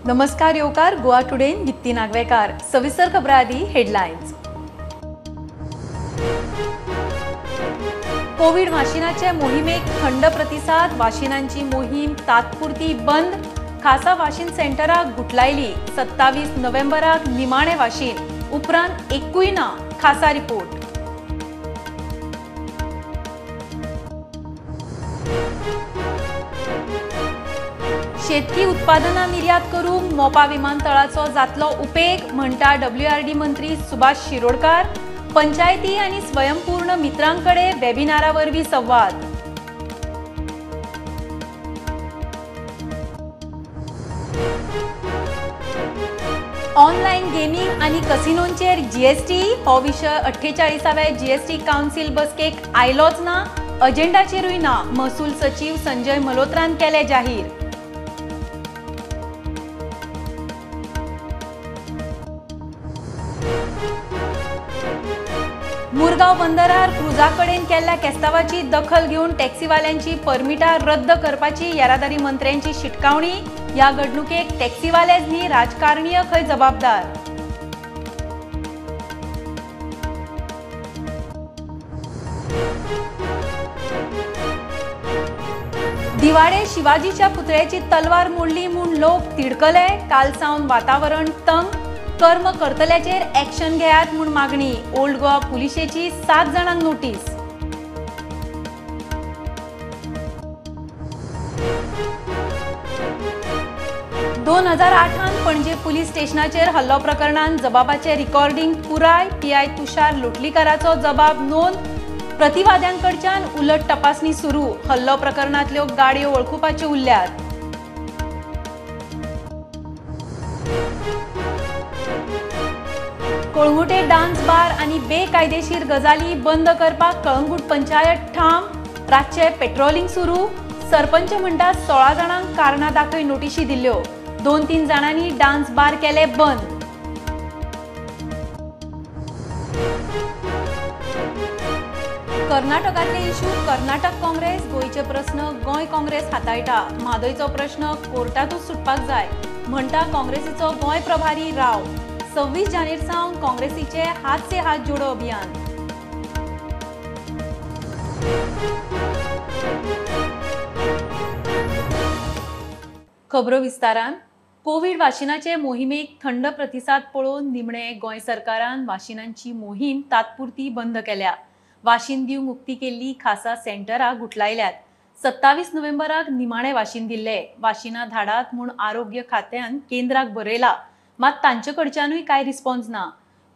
नमस्कार येवकार गोवा टुडे नितीन नागवेकार। सविस्तर खबरां आदी हेडलायन्स। कोविड वाशिनाचे मोहिमेक थंड प्रतिसाद। वाशिनांची मोहीम तात्पुरती बंद। खासा वाशीन सेंटराक गुटलायली। 27 नोव्हेंबराक निमाणे वाशीन उपरांत एकूय ना खासा रिपोर्ट। शेतकी उत्पादनां निर्यात करूंक मोपा विमानतळाचो जातलो उपेग म्हणटा WRD मंत्री सुभाष शिरोडकार। पंचायती आनी स्वयंपूर्ण मित्रांकडे वेबिनारावरवी संवाद। ऑनलाइन गेमिंग आनी कसिनोंचेर GST हो विशय 48व्या GST काउन्सिल बसकेक आयलोच ना। अजेंडाचेरूय ना। महसूल सचिव संजय मल्होत्रान केले जाहीर। मुरगांव बंदरार क्रुजाकडेन केल्ल्या केस्तावाची दखल घेवन टॅक्सीवाल्यांची परमिटां रद्द करपाची येरादारी मंत्र्यांची शिटकावणी। ह्या घडणुकेक टॅक्सीवालेच न्ही राजकारणीय खंय जबाबदार। दिवाडे शिवाजीच्या पुतळ्याची तलवार मोडली म्हूण लोक तिडकले। काल सावन वातावरण तंग। कर्म करतल्याचेर ॲक्शन घेयात म्हूण मागणी। ओल्ड गोवा पुलिशेची 7 जाणांक नोटीस। दोन 2008 पणजे पुलीस स्टेशनाचेर हल्लो प्रकरणात जबाबाचे रिकॉर्डिंग पुराय। PI तुषार लोटलीकाराचो जबाब नोंद। प्रतिवाद्यांकडच्यान उलट तपासणी सुरू। हल्लो प्रकरणातल्यो गाडयो वळखुपाच्यो उरल्यात। कळंगुटे डान्स बार आनी बेकायदेशीर गजाली बंद करपाक कळंगूट पंचायत ठाम। रातचे पेट्रोलिंग सुरू। सरपंच म्हणटा 16 जाणांक कारणां दाखय नोटीशी दिल्ल्यो। 2-3 जाणांनी डान्स बार केले बंद। कर्नाटकातले इशू कर्नाटक काँग्रेस। गोयचे प्रश्न गोंय काँग्रेस हाताळटा। म्हादयचो प्रश्न कोर्टातूच सुटपाक जाय म्हणटा काँग्रेसीचो गोंय प्रभारी राव। 26 जानेर सावन काँग्रेसीचे हात से हात जोडो अभियान। खबरो विस्तारान। कोविड वाशिनाचे मोहिमेक थंड प्रतिसाद पळोवन निमणे गोंय सरकारान वाशिनांची मोहीम तात्पुरती बंद केल्या। वाशीन दिवंक उक्ती केल्ली खासा सेंटरां गुटलायल्यात। 27 नोव्हेंबराक निमाणे वाशीन दिल्ले। वाशिनां धाडात म्हूण आरोग्य खात्यान केंद्राक बरयला, मात तांचे कडच्यानूय कांय रिस्पॉन्स ना।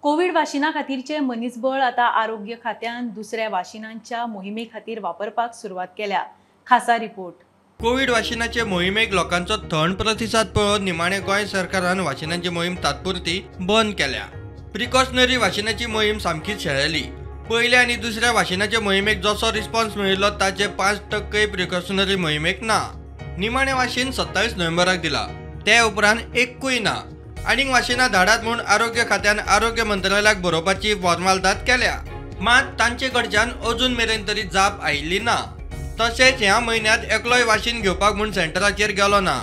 कोविड वाशिना खातीरचे मनीसबळ आता आरोग्य खात्यान दुसऱ्या वाशिनांच्या मोहिमे खातीर वापरपाक सुरवात केल्या। खासा रिपोर्ट। कोविड वाशिनाचे मोहिमेक लोकांचो थंड प्रतिसाद पळोवन निमाणे गोंय सरकारान वाशिनांची मोहीम तात्पुरती बंद केल्या। प्रिकॉशनरी वाशिनाची मोहीम सामकीच शेळयली। पयल्या आनी दुसऱ्या वाशिनाचे मोहिमेक जसो रिस्पॉन्स मेळिल्लो ताचे 5% प्रिकॉशनरी मोहिमेक ना। निमाणे वाशीन 27 नोव्हेंबराक दिला। ते उपरांत एकूय ना। आनीक वाशिनां धाडात म्हूण आरोग्य खात्यान आरोग्य मंत्रालयाक बरोवपाची फॉर्मालिटी केल्या, मात तांचे कडच्यान अजून मेरेन तरी जाप आयिल्ली ना। तशेंच ह्या म्हयन्यांत एकलोय वाशीन घेवपाक म्हूण सेंटराचेर गेलो ना।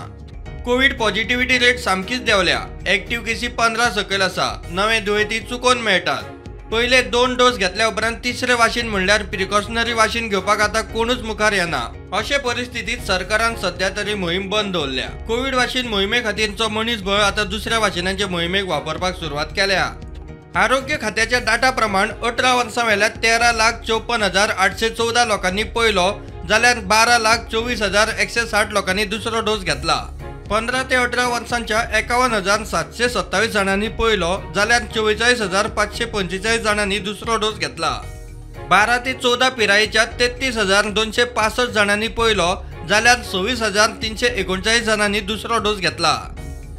कोविड पॉझिटिव्हिटी रेट सामकीच देंवल्या। एक्टिव्ह केसी 15 सकयल आसा। नवे दुयेंती चुकोवन मेळटात। पयले 2 डोस घेतल्या उपरांत तिसरे वाशीन म्हणल्यार प्रिकॉशनरी वाशीन घेवपाक आता कोणूच मुखार येना। अशे परिस्थितीत सरकारान सध्या तरी मोहीम बंद दवरल्या। कोविड वाशीन मोहिमे खातीरचो मनीसबळ आता दुसऱ्या वाशिनांचे मोहिमेक वापरपाक सुरवात केल्या। आरोग्य खात्याच्या डाटा प्रमाण 18 वर्सां वेल्या 13,54,814 लोकांनी पयलो जाल्यार 12,24,160 लोकांनी दुसरो डोस घेतला। 15 ते 18 वर्सांच्या 51,727 जणांनी पयलो जाल्यार 44,545 जणांनी दुसरो डोस घेतला। 12 ते 14 पिरायेच्या 33,265 जणांनी पयलो जाल्यार 26,339 जणांनी दुसरो डोस घेतला।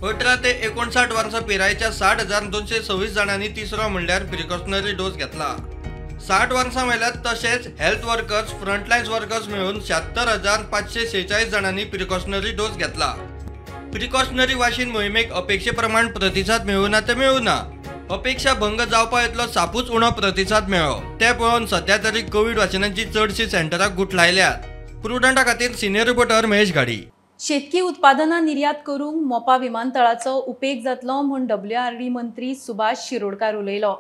18 ते 59 वर्सां पिरायेच्या 60,226 जणांनी तिसरो म्हणल्यार प्रिकॉशनरी डोस घेतला। 60 वर्सां वेल्यात तशेंच हेल्थ वर्कर्स, फ्रंटलायन्स वर्कर्स मेळून 76,546 जणांनी प्रिकॉशनरी डोस घेतला। प्रिकॉशनरी वाशीन मोहिमेक अपेक्षे प्रमाण प्रतिसाद मेळूना ते मेळूना। अपेक्षा भंग जावपा येतलो सापूच उणो प्रतिसाद मेळ्ळो। ते पळोवन सध्या तरी कोविड वाशिनांची चडशी सेंटरां गुटलायल्यात। प्रुडंटा खातीर सिनियर रिपोर्टर महेश गाडी। शेतकी उत्पादनां निर्यात करूंक मोपा विमानतळाचो उपेग जातलो म्हूण WRD मंत्री सुभाष शिरोडकार उलयलो.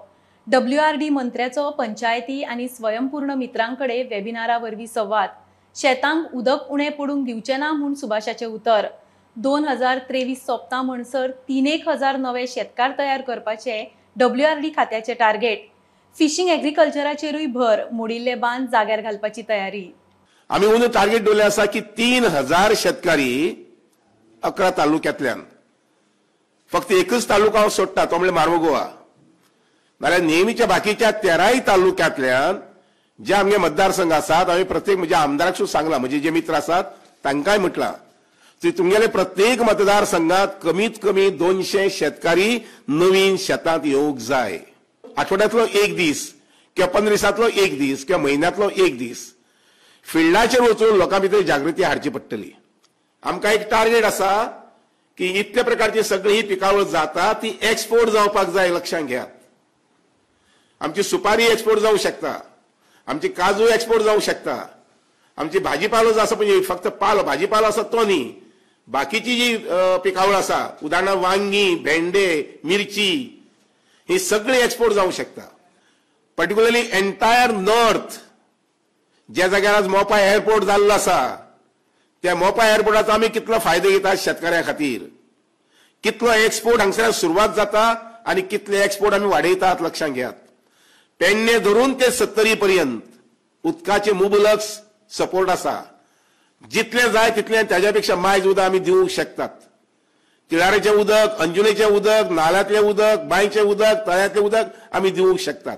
WRD मंत्र्याचो पंचायती आनी स्वयंपूर्ण मित्रांकडे वेबिनारा वरवीं संवाद. शेतांक उदक उणें पडूंक दिवचें ना म्हूण सुभाषाचें उतर. 2023 सोंपता म्हणसर 3,000 नवे शेतकार तयार करपाचें WRD खात्याचें टार्गेट. फिशींग एग्रीकल्चराचेरूय भर, मोडिल्ले बांद जाग्यार घालपाची तयारी. आम्ही उन टार्गेट दवरले आसा की 3,000 शेतकारी 11 तालुक्यांतल्यान फक्त एकच तालुका हांव सोडटा तो म्हणजे मार्मुगोवा. नाल्यार नेहमीच्या बाकीच्या 13 तालुक्यांतल्यान जे आमगे मतदारसंघ आसात हांवें प्रत्येक म्हणजे आमदाराक सुद्दां सांगलां, म्हणजे जे मित्र आसात तांकांय म्हटलां की तुमगेले प्रत्येक मतदारसंघात कमीत कमी 200 शेतकारी नवीन शेतांत येवंक जाय. आठवड्यांतलो एक दीस किंवा 15 दिसांतलो एक दीस किंवा म्हयन्यांतलो एक दीस फिल्डाचेर वचून लोकां भितर जागृती हाडची पडटली. आमकां एक टार्गेट आसा की इतल्या प्रकारची सगळी ही पिकावळ जाता ती एक्सपोर्ट जावपाक जाय. लक्षांत घेयात, आमची सुपारी एक्सपोर्ट जावंक शकता, आमची काजू एक्सपोर्ट जावंक शकता, आमची भाजीपालो जो आसा म्हणजे फक्त पालो भाजीपालो आसा तो न्ही, बाकीची जी पिकावळ आसा उदाहरणार्थ वांगी, भेंडे, मिरची ही सगळी एक्सपोर्ट जावंक शकता. पर्टिक्युलरली एंटायर नॉर्थ ज्या जाग्यार आज मोपा एअरपोर्ट जाल्लो आसा त्या मोपा एअरपोर्टाचो आमी कितलो फायदो घेतात शेतकऱ्यां खातीर, कितलो एक्सपोर्ट हांगसर सुरवात जाता आनी कितले एक्सपोर्ट आमी वाडयतात. लक्षांत घेयात, पेडणे धरून ते 70 पर्यंत उदकाचे मुबलक सपोर्ट आसा. जितले जाय तितले ताज्या पेक्षा मायज उदक आमी दिवंक शकतात. तिळारेचें उदक, अंजुनेचें उदक, नाल्यांतलें उदक, बांयचें उदक, तळ्यांतलें उदक आमी दिवंक शकतात.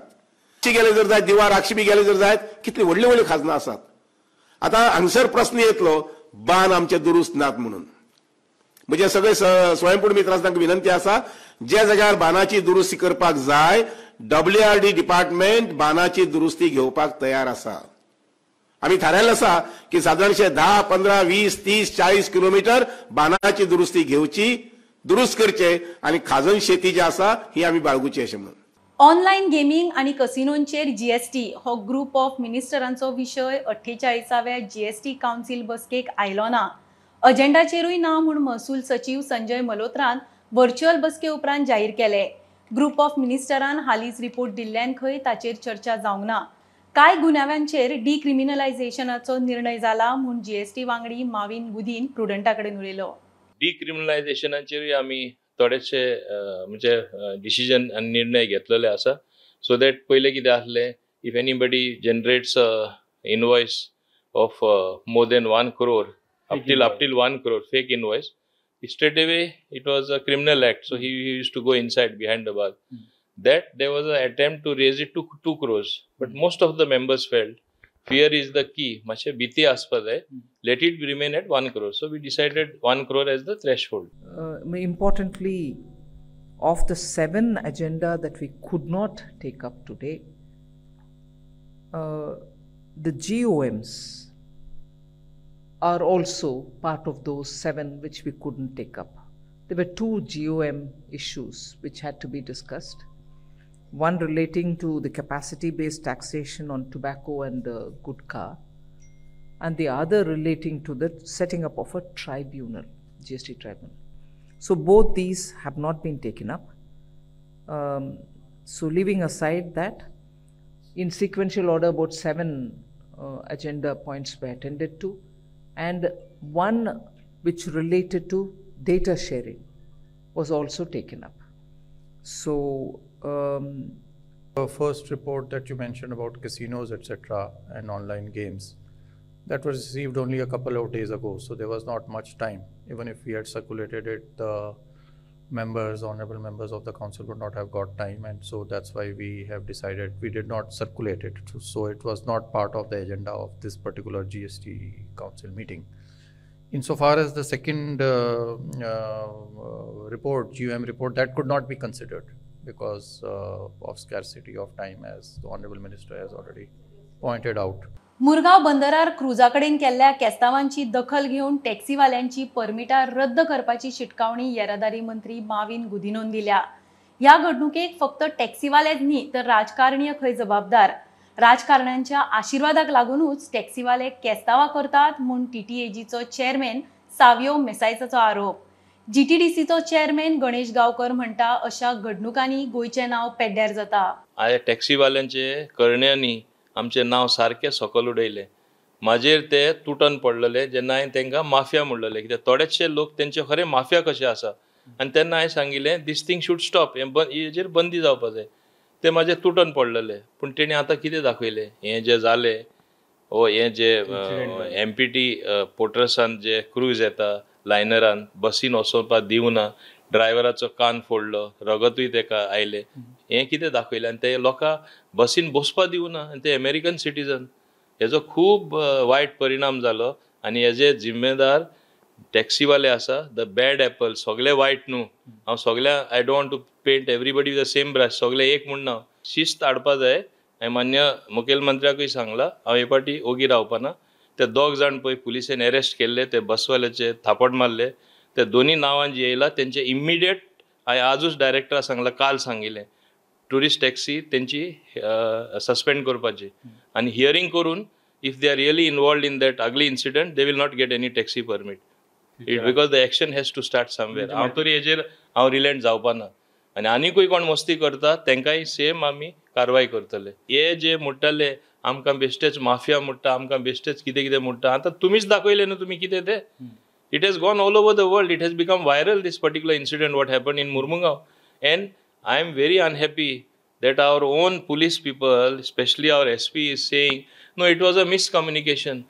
गेले जर जायत दिवार राक्षी बी गेले जर जायत कितली व्हडली व्हडली खाजनां आसात. आता हांगसर प्रश्न येतलो बांद आमचे दुरुस्त नात म्हणून. म्हणजे सगळे स्वयंपूर्ण मित्र तांकां विनंती आसा ज्या जाग्यार बांदाची दुरुस्ती करपाक जाय WRD डिपार्टमेंट बांदाची दुरुस्ती घेवपाक तयार आसा. आमी थारायल्लें आसा की सादारणशे 10, 15, 20, 30, 40 किलोमीटर बांदाची दुरुस्ती घेवची, दुरुस्त करचे आनी खाजन शेती जी आसा ही आमी बाळगुची अशें म्हणून. ऑनलायन गेमिंग आणि कसिनोंचेर GST हो ग्रुप ऑफ मिनिस्टरांचो विशय 48व्या GST काउन्सिल बसकेक आयलो ना. अजेंडाचेरूय ना म्हूण महसूल सचिव संजय मल्होत्रान व्हर्च्युअल बसके उपरांत जाहीर केले. ग्रुप ऑफ मिनिस्टरान हालींच रिपोर्ट दिल्ल्यान खंय ताचेर चर्चा जावंक ना. कांय गुन्यांवांचेर डिक्रिमिनलायझेशनाचो निर्णय जाला म्हूण GST वांगडी माविन गुदीन प्रुडंटा कडेन उलयलो. डिक्रिमिनलायझेशनाचेरूय आमी थोडेशे म्हणजे डिसिजन आनी निर्णय घेतलेले आसा. सो दॅट पयले कितें आसलें, if anybody generates invoice of more than 1 crore up till 1 crore fake invoice, straight away it was a criminal act. So he used to go inside behind the bar. That there was an attempt to raise it to 2 crores, but most of the members felt fear is the key. Mache biti aspa hai. Let it remain at 1 crore. So we decided 1 crore as the threshold. Importantly, of the 7 agenda that we could not take up today, the GOMs are also part of those 7 which we couldn't take up. There were 2 GOM issues which had to be discussed. One relating to the capacity-based taxation on tobacco and gutkha, and the other relating to the setting up of a tribunal, GST tribunal. So both these have not been taken up. So leaving aside that, in sequential order about 7 agenda points were attended to, and one which related to data sharing was also taken up. So the first report that you mentioned about casinos, etc., and online games, that was received only a couple of days ago, so there was not much time. Even if we had circulated it, the honorable members of the council would not have got time, and so that's why we have decided we did not circulate it. So it was not part of the agenda of this particular GST council meeting. Insofar as the second report, GOM report, that could not be considered because of scarcity of time, as the honorable minister has already pointed out. Murgaon बंदरार क्रुजा कडेन केल्ल्या केस्तावांची दखल घेवन टॅक्सीवाल्यांची परमिटां रद्द करपाची शिटकावणी येरादारी मंत्री माविन गुदिनोन दिल्या. ह्या घडणुकेक फक्त टॅक्सीवालेच न्ही तर राजकारणीय खंय जबाबदार. राजकारण्यांच्या आशिर्वादाक लागूनच टॅक्सीवाले केस्तावा करतात म्हूण TTAGचो चेअरमॅन सावयो मेसायचाचो आरोप. GTDCचो चेअरमॅन गणेश गावकर म्हणटा अशा घडणुकांनी गोयचें नांव पेड्ड्यार जाता. आय टॅक्सीवाल्यांचे करण्यांनी आमचें नांव सारकें सकयल उडयलें. म्हाजेर ते तुटन पडलेले जेन्ना हांवें तांकां माफिया म्हणलेलें, कित्याक थोडेशे लोक तेंचे खरे माफिया कशे आसा. आनी तेन्ना हांवें सांगिल्लें दिस थिंग शूड स्टॉप, हेजेर बंदी जावपा जाय. ते म्हाजे तुटन पडलेले. पूण तेणी आतां कितें दाखयलें, हें जें जालें हें जे MPT पोर्टरसान जे क्रूज येता लायनरान बसीन वचोवपाक दिवना, ड्रायव्हराचो कान फोडलो, रगतूय ताका आयलें. हें कितें दाखयलें आनी ते लोकांक बसीन बसपा दिवना आनी ते अमेरिकन सिटीजन. हेजो खूब वायट परिणाम जालो आनी हेजे जिम्मेदार टॅक्सीवाले आसा. द बॅड एपल, सगळे वायट न्हू. हांव सगळ्या I don't want to paint everybody with the same brush. सगळे एक म्हणना. शिस्त हाडपा जाय. हांवें मान्य मुखेलमंत्र्याकूय सांगलां हांव हे फाटी ओगी रावपाना. ते 2 जाण पळय पुलिसेन अरेस्ट केल्ले, ते बसवाल्याचे थापड मारले. ते दोनी नांवां जी येयला तेंचे इमिडिएट हांवें आजूच डायरेक्टराक सांगलां, काल सांगिल्लें टुरिस्ट टॅक्सी तेंची सस्पेंड करपाची आनी हियरिंग करून if they are really involved in that ugly incident they will not get any taxi permit. Because the action has to start somewhere. हांव तरी हेजेर हांव रिलॅक्ट जावपाना आनी आनीकूय कोण मस्ती करता तेंकांय सेम आमी कारवाय करतले. हे जे म्हणटाले आमकां बेश्टेच माफिया म्हणटा, आमकां बेश्टेच कितें कितें म्हणटा, आतां तुमीच दाखयलें न्हू तुमी कितें तें. It has gone all over the world. It has become viral, this particular incident, what happened in Murmungao. And I am very unhappy that our own police people, especially our SP, is saying, no, it was a miscommunication.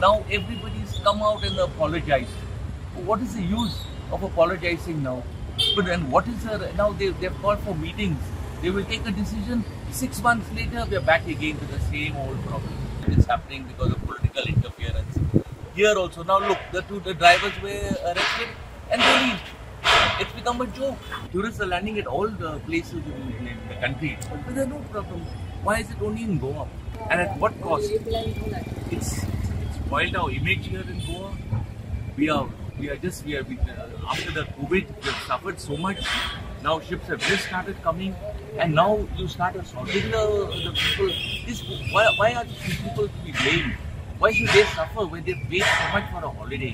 Now everybody's come out and apologized. What is the use of apologizing now? But then what is now they've called for meetings. They will take a decision. 6 months later, we are back again to the same old problem. It's happening because of political interference. Here also, now look, the drivers were arrested and they leave. It's become a joke. Tourists are landing at all the places in the country, but there's no problem. Why is it only in Goa? And at what cost? It's spoiled our image here in Goa. We are after the COVID, we have suffered so much. Now ships have just started coming, and now you start assaulting the people. Why are these people to be blamed? Why should they suffer when they pay so much for a holiday?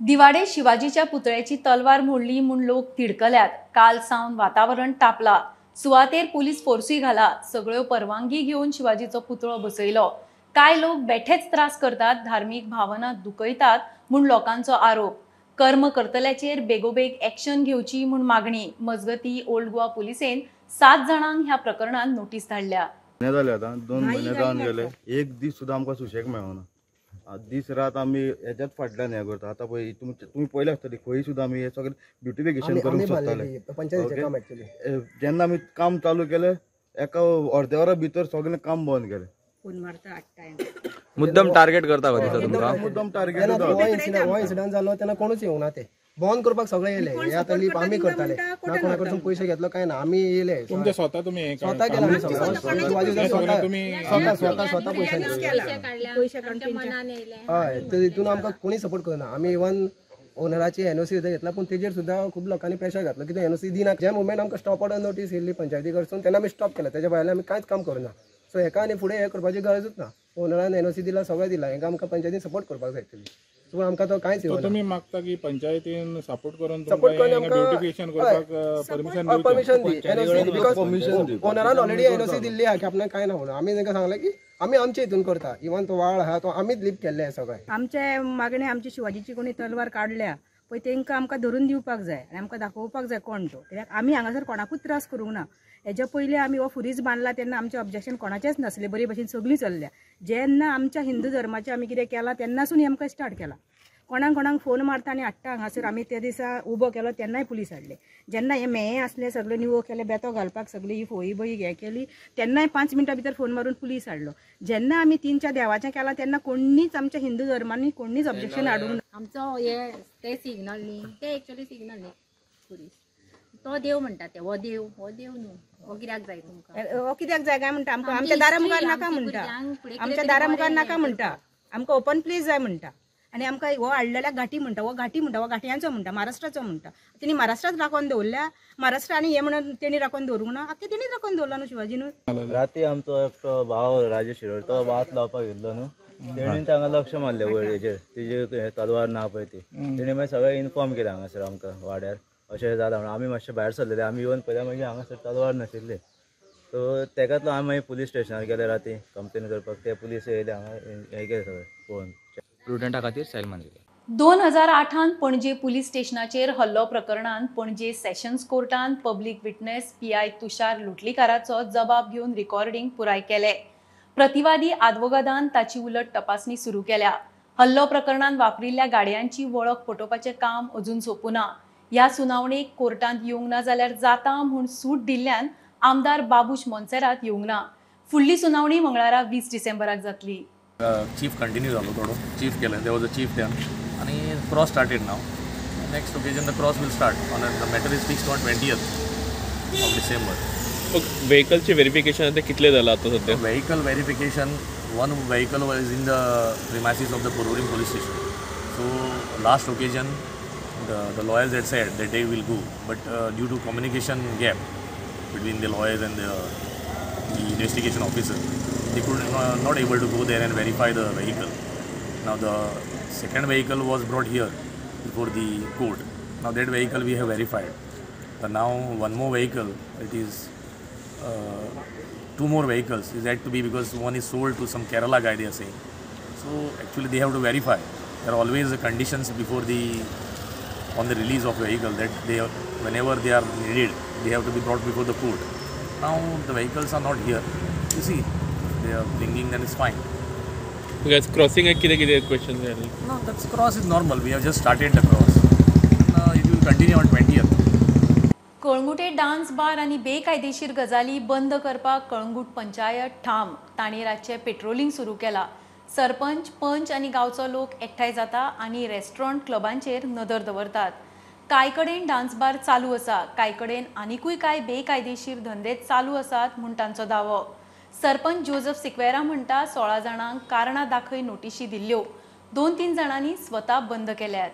दिवाडे शिवाजीच्या पुतळ्याची तलवार मोडली म्हूण लोक तिडकल्यात. काल सावन वातावरण तापला. सुवातेर police फोर्सूय घाला. सगळ्यो परवानगी घेवन शिवाजीचो पुतळो बसयलो. काय लोक बेठेच त्रास करतात, धार्मीक भावना दुखयतात म्हूण लोकांचो आरोप. कर्म करतल्याचेर बेगोबेग एक्शन घेवची म्हूण मागणी. मजगती ओल्ड गोवा पुलिसेन 7 जाणांक ह्या प्रकरणात नोटीस धाडल्या. जाले आतां 2 म्हयने जावन गेले. एक दीस सुद्दां आमकां सुशेग मेळना. दीस रात आमी हेच्यात फाटल्यान हें करता. आतां पळय तुमी पळयलें आसतलें खंय सुद्दां आमी हें सगळें ब्युटिफिकेशन करूंक सोदताले. जेन्ना आमी काम चालू केलें एका अर्द्या वरा भितर सगळें काम बंद केलें. मुद्दम टार्गेट करता तुमकां. मुद्दम टार्गेट हो इन्सिडंट जालो तेन्ना कोणूच येवना. ते बंद करपाक सगळे येले. हे आतां लीप आमी करताले. ना कोणा कडसून पयशे घेतलो काय ना. आमी येयले स्वता केला. आमी स्वता हय. तितून आमकां कोणी सपोर्ट करना. आमी इवन ओनराची NOC सुद्दां घेतला, पूण तेजेर सुद्दां खूब लोकांनी प्रेशर घातलो की NOC दिना. जे मुमेंट आमकां स्टॉप ऑर्डर नोटीस येयल्ली पंचायती कडसून तेन्ना आमी स्टॉप केला. तेच्या भायर आमी कांयच काम करूना. सो हेका आनी फुडें हें करपाची गरजूच ना. ओनरान NOC दिला, सगळें दिला. हेका आमकां पंचायतीन सपोर्ट करपाक जाय. सो आमकां तो कांयच येवना. तुमी मागता की पंचायतीन सपोर्ट करून ब्युटिफिकेशन करपाक परमिशन दी. बिकॉज ओनरान ऑलरेडी NOC दिल्ली आहा की आपणाक कांय ना म्हणून. आमी तांकां सांगलें की आमी आमचे हितून करता. इवन तो वाळ आहा तो आमीच लिप केल्ले हे सगळें. आमचे मागणे आमची शिवाजीची कोणी तलवार काडल्या पळय तेंकां आमकां धरून दिवपाक जाय आनी आमकां दाखोवपाक जाय कोण तो. कित्याक आमी हांगासर कोणाकूच त्रास करूंक ना. हेच्या पयलीं आमी हो फुरीज बांदला तेन्ना आमचें ऑब्जेक्शन कोणाचेंच नासलें. बरे भशेन सगळीं चल्ल्या. जेन्ना आमच्या हिंदू धर्माचें आमी कितें केलां तेन्नासून हें आमकां स्टार्ट केलां. कोणाक फोन मारता आनी हाडटा हांगासर. आमी त्या दिसा उबो केलो तेन्नाय पुलीस हाडले. जेन्ना हे मेये आसले सगळे निवळ केले, बेतो घालपाक सगळी ही फोई बई हें केली तेन्नाय 5 मिनटां भितर फोन मारून पुलीस हाडलो. जेन्ना आमी 3च्या देवाचें केलां तेन्ना कोणीच आमच्या हिंदू धर्मांनी कोणीच ऑब्जेक्शन हाडूंक ना. आमचो हे ते सिग्नल न्ही, ते एक्चुअली सिग्नल न्ही पुलीस. तो देव म्हणटा ते हो देव न्हू. हो कित्याक जाय तुमकां? हो कित्याक जाय काय म्हणटा. आमकां आमच्या दारा मुखार नाका म्हणटा. आमच्या दारा मुखार नाका म्हणटा. आमकां ओपन प्लेस जाय म्हणटा. आनी आमकां हो हाडलेल्या घाटी म्हणटा, हो घाटयांचो म्हणटा, महाराष्ट्राचो म्हणटा. तेणी महाराष्ट्रात राखून दवरल्या, महाराष्ट्र आनी हे म्हणून तेणी राखून दवरूंक ना, आख्खे तेणीच राखून दवरला न्हू शिवाजीन. राती आमचो एकटो भाव राजेश शिरोड तो भात लावपाक गेल्लो न्हू, तेणी तांगा लक्ष मारलें वळेचेर, तेजे तलवार ना पळय ती, तेणी मागीर सगळें इन्फॉर्म केलें हांगासर आमकां वाड्यार अशें जालां म्हणून. आमी मातशें भायर सरलेले, आमी येवन पळयल्या मागीर हांगासर तलवार नाशिल्ली. सो तेकाच लागून आमी मागीर पुलीस स्टेशनार गेले राती कंप्लेन करपाक. ते पुलीस येयले हांगा हें केलें सगळें पळोवन. स्टुडंटा खातीर सेल मारलेले. 2008 पणजे पुलीस स्टेशनाचेर हल्लो प्रकरणात पणजे सेशन्स कोर्टान पब्लीक विटनेस PI तुषार लुटलीकाराचो जबाब घेवन रिकॉर्डिंग पुराय केले. प्रतिवादी आदवोगादान ताची उलट तपासणी सुरू केल्या. हल्लो प्रकरणात वापरिल्ल्या गाडयांची वळख पटोवपाचें काम अजून सोंपुना. ह्या सुनावणेक कोर्टांत येवंक ना जाल्यार जाता म्हूण सूट दिल्ल्यान आमदार बाबूश मोन्सेरात येवंक ना. फुडली सुनावणी मंगळारा 20 डिसेंबराक जातली. चीफ कंटिन्यू जालो थोडो, चीफ केलें, there was a chief turn आनी क्रॉस स्टार्टेड नाव. Next occasion the cross will start on the matter is fixed on 20th of December. व्हेकलचे व्हेरिफिकेशन ते कितले जाला आता सध्या? Vehicle verification, one vehicle was in the premises of the Porvorim police station. So last occasion the lawyers had said that they will go, but due to communication gap between the lawyers and the investigation officer, they could not able to go there and verify the vehicle. Now the second vehicle was brought here before the court. Now that vehicle we have verified. But now one more vehicle, it is 2 more vehicles is had to be, because one is sold to some Kerala guy, they are saying. So actually they have to verify. There are always the conditions before on the release of vehicle that whenever they are needed, they have to be brought before the court. Now the vehicles are not here. You see, they are bringing, then it's fine. Because crossing है किधर questions है? No, that's cross is normal. We have just started the cross. It will continue on 20th. Calangute dance bar आनी बेकायदेशीर गजाली बंद करपाक कळंगूट पंचायत ठाम. तांणी रातचे पेट्रोलिंग सुरू केला. सरपंच, पंच आनी गांवचो लोक एकठांय जाता आनी रेस्टॉरंट क्लबांचेर नदर दवरतात. कांय कडेन डान्स बार चालू आसा, कांय कडेन आनीकूय कांय बेकायदेशीर धंदे चालू आसात म्हूण तांचो दावो. सरपंच जोझफ सिक्वेरा म्हणटा 16 जाणांक कारणां दाखय नोटीशी दिल्ल्यो. 2-3 जाणांनी स्वता बंद केल्यात.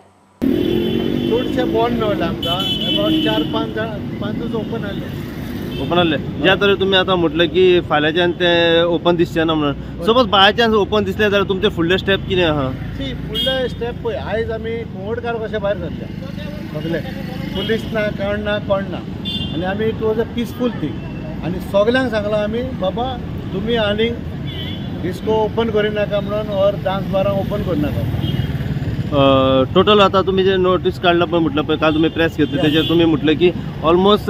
चडशे बंद मेळटा आमकां. अबावट 4-5 ओपन आहले. ज्या तरेन तुमी आतां म्हटलें की फाल्यांच्यान ते ओपन दिसचे ना म्हणून. सपोज बाय चान्स ओपन दिसले जाल्यार तुमचे फुडले स्टेप कितें आहा? सी फुडले स्टेप पळय, आयज आमी कोंगडकार कशे भायर सरले सगळे. पुलीस ना, कोण ना, आनी आमी it was a peaceful thing. आनी सगल्यांक सांगलां आमी बाबा तुमी आनीक डिस्को ओपन करिनाका म्हणून, और डान्स बारां ओपन करिनाका. टोटल आता तुम्ही जे नोटीस काढला पण म्हटलं पण काल तुम्ही प्रेस घेतली त्याच्यात तुम्ही म्हटलं की ऑलमोस्ट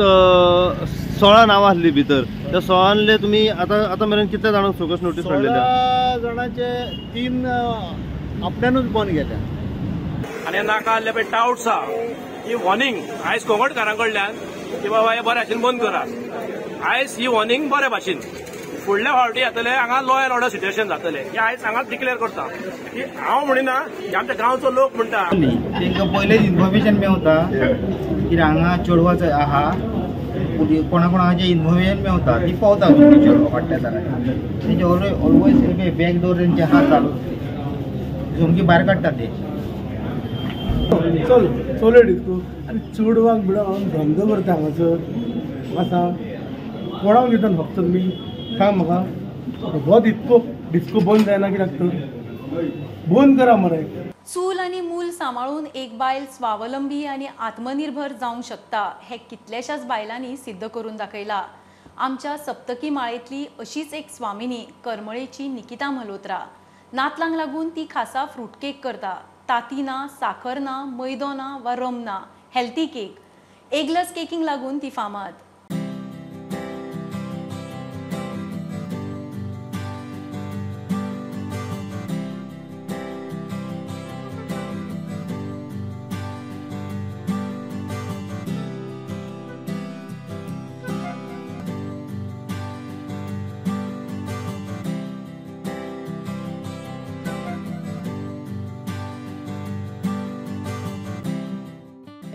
16 नावां आसली भितर. त्या 16ले तुम्ही आता मेरेन कितल्या जाणांक फोकस नोटीस काडलेल्या? 16 जाणांचे 3 आपल्यानूच बंद केल्या. आनी नाका आसले पळय डाउट्स आहा, ही वॉर्निंग आयज कोंगडकारां कडल्यान की बाबा हे बरे भाशेन बंद करात. आयज ही वॉर्निंग बरे भाशेन फुडल्या फावटी जातले हांगा लॉ एंड ऑर्डर सिच्युएशन जातले. हे आयज हांगाच डिक्लेअर करता की हांव म्हणिना, की आमच्या गांवचो लोक म्हणटा. तांकां पयलेच इन्फॉर्मेशन मेवता की हांगा चेडवाच आहा, कोणाकोणाचें इन्फॉर्मेशन मेवता ती पावता तुमची चेडवा फाटल्या दारांत. तेंचे ऑलवेज बॅक डोर तेंचे हात चालू सामकी भायर काडटा ते. चल डिस्को आनी चेडवाक बिडोवन धंदो करता हांगासर आसा. कोणाक दिता फक्त तुमी सांग म्हाका. हो डिस्को बंद जायना कित्याक तर बंद करा मरे. चूल आनी मूल सांबाळून एक बायल स्वावलंबी आनी आत्मनिर्भर जावंक शकता हे कितल्याशाच बायलांनी सिद्ध करून दाखयला. आमच्या सप्तकी माळेंतली अशीच एक स्वामिनी करमळेची निकिता मल्होत्रा. नातलांक लागून ती खासा फ्रूट केक करता. ताती ना, साखर ना, मैदो ना वा रम ना, हेल्थी केक. एगलस केकींक लागून ती फामाद.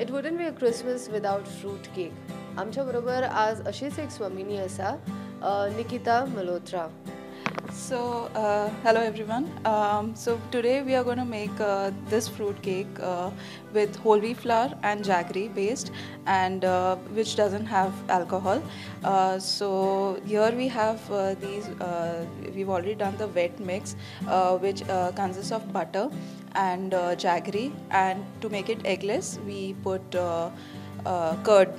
It wouldn't be a Christmas without fruit cake. आमच्या बरोबर आज अशीच एक स्वामिनी आसा, Nikita Malhotra. So, hello everyone. So today we are going to make this fruit cake with whole wheat flour and jaggery based, and which doesn't have alcohol. So here we have these. We've already done the wet mix, which consists of butter and jaggery. And to make it eggless, we put curd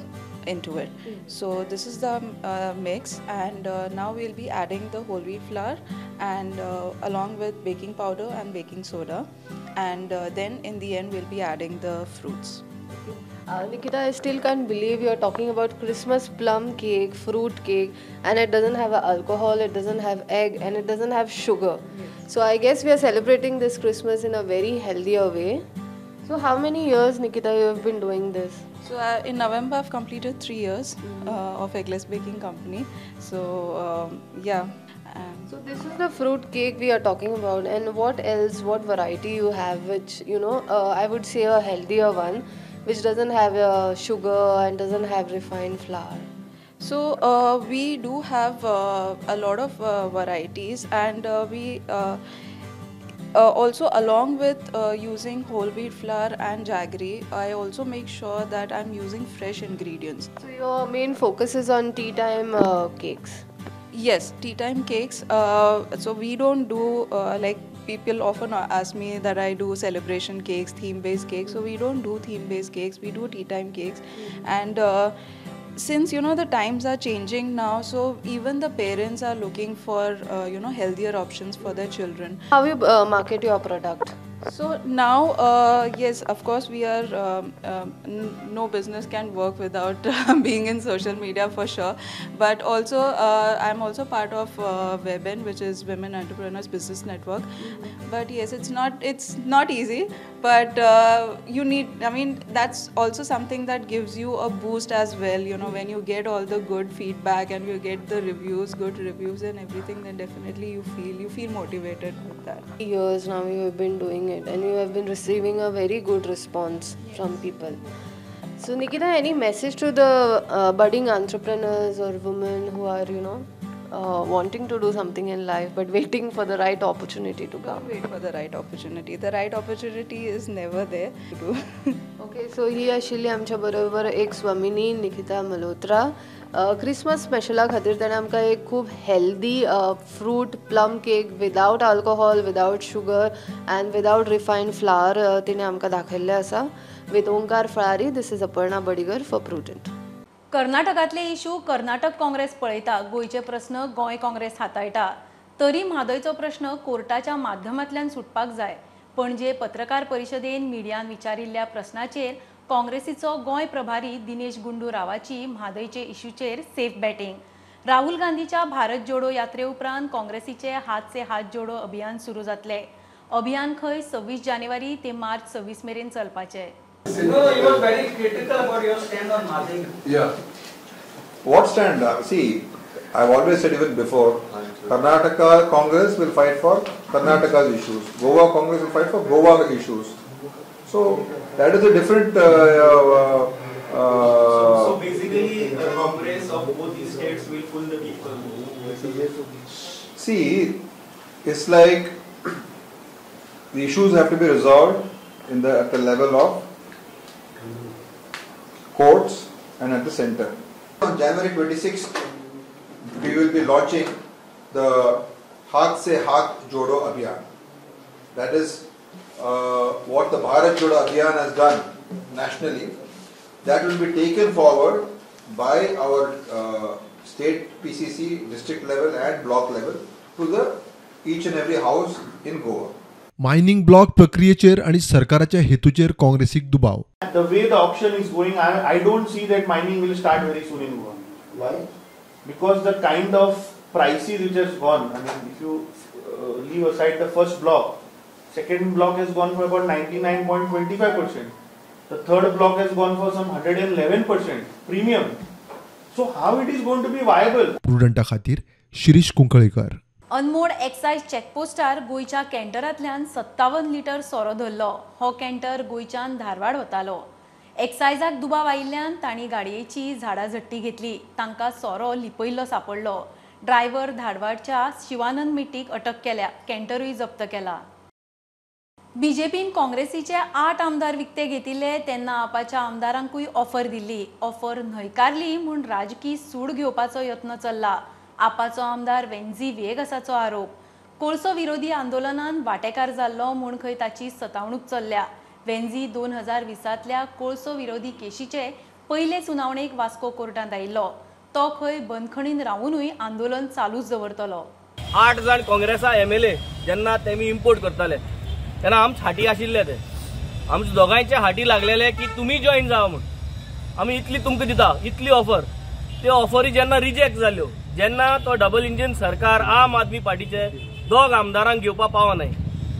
into it. So this is the mix, and now we'll be adding the whole wheat flour and along with baking powder and baking soda, and then in the end we'll be adding the fruits. Nikita, I still can't believe you're talking about Christmas plum cake, fruit cake, and it doesn't have alcohol, it doesn't have egg, and it doesn't have sugar. So I guess we are celebrating this Christmas in a very healthier way. So how many years, Nikita, you have been doing this? So in November I've completed 3 years of Eggless Baking Company. So yeah. So this is the fruit cake we are talking about, and what else, what variety you have, which I would say a healthier one, which doesn't have sugar and doesn't have refined flour. So we do have a lot of varieties, and we also, along with using whole wheat flour and jaggery, I also make sure that I'm using fresh ingredients. So your main focus is on tea time cakes? Yes, tea time cakes. So we don't do like people often ask me that I do celebration cakes, theme-based cakes. So we don't do theme-based cakes. We do tea time cakes, and since the times are changing now, so even the parents are looking for healthier options for their children. How you market your product? So now, yes, of course, we are no business can work without being in social media for sure. But also, I'm also part of WEBN, which is Women Entrepreneurs Business Network. But yes, it's not easy. But you need. I mean, that's also something that gives you a boost as well. When you get all the good feedback and you get the reviews, good reviews and everything, then definitely you feel motivated with that. Years now you have been doing it, and you have been receiving a very good response from people. So Nikita, any message to the budding entrepreneurs or women who are wanting to do something in life but waiting for the right opportunity to come? Don't wait for the right opportunity. The right opportunity is never there. Okay, so ही आशिल्ली आमच्या बरोबर एक स्वामिनी Nikita Malhotra. Christmas स्पेशला खातीर ताणें आमकां एक खूब healthy fruit plum cake without alcohol, without sugar and without refined flour तिणें आमकां दाखयल्लें आसा. With Omkar Phalari, this is Aparna Badigar for Prudent. कर्नाटकातले इशू कर्नाटक काँग्रेस पळयता, गोंयचे प्रश्न गोंय काँग्रेस हाताळटा. तरी म्हादयचो प्रश्न कोर्टाच्या माध्यमांतल्यान सुटपाक जाय. पणजे पत्रकार परिशदेन मिडियान विचारिल्ल्या प्रस्नाचेर काँग्रेसीचो गोंय प्रभारी दिनेश गुंडू रावाची म्हादयचे इशूचेर सेफ बॅटिंग. राहुल गांधीच्या भारत जोडो यात्रे उपरांत काँग्रेसीचे हात से हात जोडो अभियान सुरू जातले. अभियान खंय 26 जानेवारी ते मार्च 26 मेरेन चलपाचे. No, he was very critical about your stand on Madhya. Yeah. What stand? See, I've always said even before, Karnataka Congress will fight for Karnataka's issues. Goa Congress will fight for Goa issues. So that is a different. So basically, the Congress of both these states will fool the people. See, it's like the issues have to be resolved at the level of courts and at the center. On January 26th, we will be launching the Haath Se Haath Jodo Abhiyan. That is what the Bharat Jodo Abhiyan has done nationally. That will be taken forward by our state PCC, district level and block level to each and every house in Goa. Mining block प्रक्रियेचेर आणि सरकाराच्या हेतूचेर काँग्रेसीक दुबाव. The way the auction is going, I don't see that mining will start very soon in Goa. Why? Because the kind of prices which has gone. I mean, if you leave aside the first block, second block has gone for about 99.25%. The third block has gone for some 111% premium. So how it is going to be viable? प्रुडंटा खातीर Shirish कुंकळेकर. Anmod excise चॅकपोस्टार गोयच्या कॅन्टरांतल्यान 57 litre सोरो धरलो. हो कॅन्टर गोयच्यान धारवाड वतालो. एक्सायजाक दुबाव आयिल्ल्यान तांणी गाडयेची झाडाझट्टी घेतली. तांकां सोरो लिपयल्लो सापडलो. ड्रायव्हर धाडवाडच्या शिवानंद मिट्टीक अटक केल्या, कॅन्टरूय जप्त केला. बीजेपीन काँग्रेसीचे 8 आमदार विकते घेतिल्ले तेन्ना आपाच्या आमदारांकूय ऑफर दिल्ली. ऑफर न्हयकारली म्हूण राजकी सूड घेवपाचो यत्न चल्ला. आपाचो आमदार वेंझी वेगासाचो आरोप. कोळसो विरोधी आंदोलनात वांटेकार जाल्लो म्हूण खंय ताची सतावणूक चल्ल्या. वेंझी 2020तल्या कोळसो विरोधी केशीचे पयले सुनावणेक वास्को कोर्टांत आयिल्लो. तो खंय बंदखणीन रावूनय आंदोलन चालूच दवरतलो. 8 जाण काँग्रेसा MLA जेन्ना तेमी इम्पोर्ट करताले तेन्ना आमचे हाटी आशिल्ले ते आमचे दोगांयचे हाटी लागलेले की तुमी जॉईन जावा म्हूण. आमी इतली तुमकां दिता, इतली ऑफर. ते ऑफरी जेन्ना रिजेक्ट जाल्यो, जेन्ना तो डबल इंजिन सरकार आम आदमी पार्टीचे 2 आमदारांक घेवपा पावना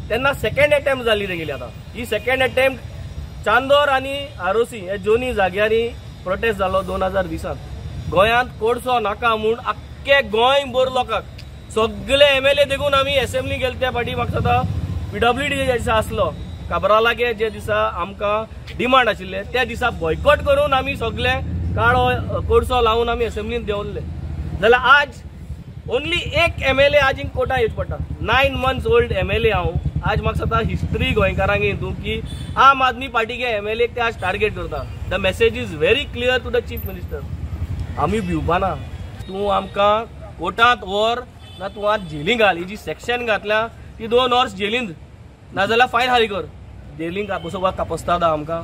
तेन्ना सेकंड अटेम्प्ट जाली तेगेली. आतां ही सेकंड अटेम्प्ट चांदोर आनी आरोसी हे दोनी जाग्यारी प्रोटेस्ट जालो 2020त. गोंयांत कोडसो नाका म्हूण आख्खे गोंय भर लोकांक सगळे MLA देखून आमी असेंब्ली गेले त्या फाटी म्हाका जाता PWD जे दिसा आसलो काबरालागे जे दिसा आमकां डिमांड आशिल्ले त्या दिसा बॉयकॉट करून आमी सगळे काळो कोडसो लावून आमी असेंब्लीन देंवल्ले. जाल्यार आज ओन्ली एक MLA आज कोर्टां येवचे पडटा. 9 months ओल्ड MLA हांव. आज म्हाका जाता हिस्ट्री गोंयकारांक हितू की आम आदमी पार्टीके MLA ते आज टार्गेट करता. The message is very clear to the chief minister. आमी भिवपाना. तूं आमकां कोर्टांत व्हर ना तूं आज जेलींत घाल. ही जी सेक्शन घातल्या ती 2 वर्स जेलींत नाजाल्यार फायन हारी कर. जेलींत बसोवपाक कापस्ता आमकां.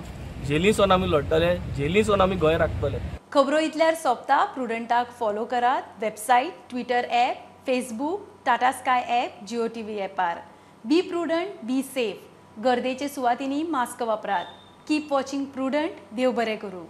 जेलींत सोन आमी लढटले, जेलींत सोन आमी गोंय राखतले. खबरो इतल्यार सोंपता. प्रुडंटाक फॉलो करात. Website, Twitter app, Facebook, Tata Sky app, Jio TV ॲपार. Be Prudent, be safe. गर्देचे सुवातींनी मास्क वापरात. Keep watching prudent. देव बरें करूं.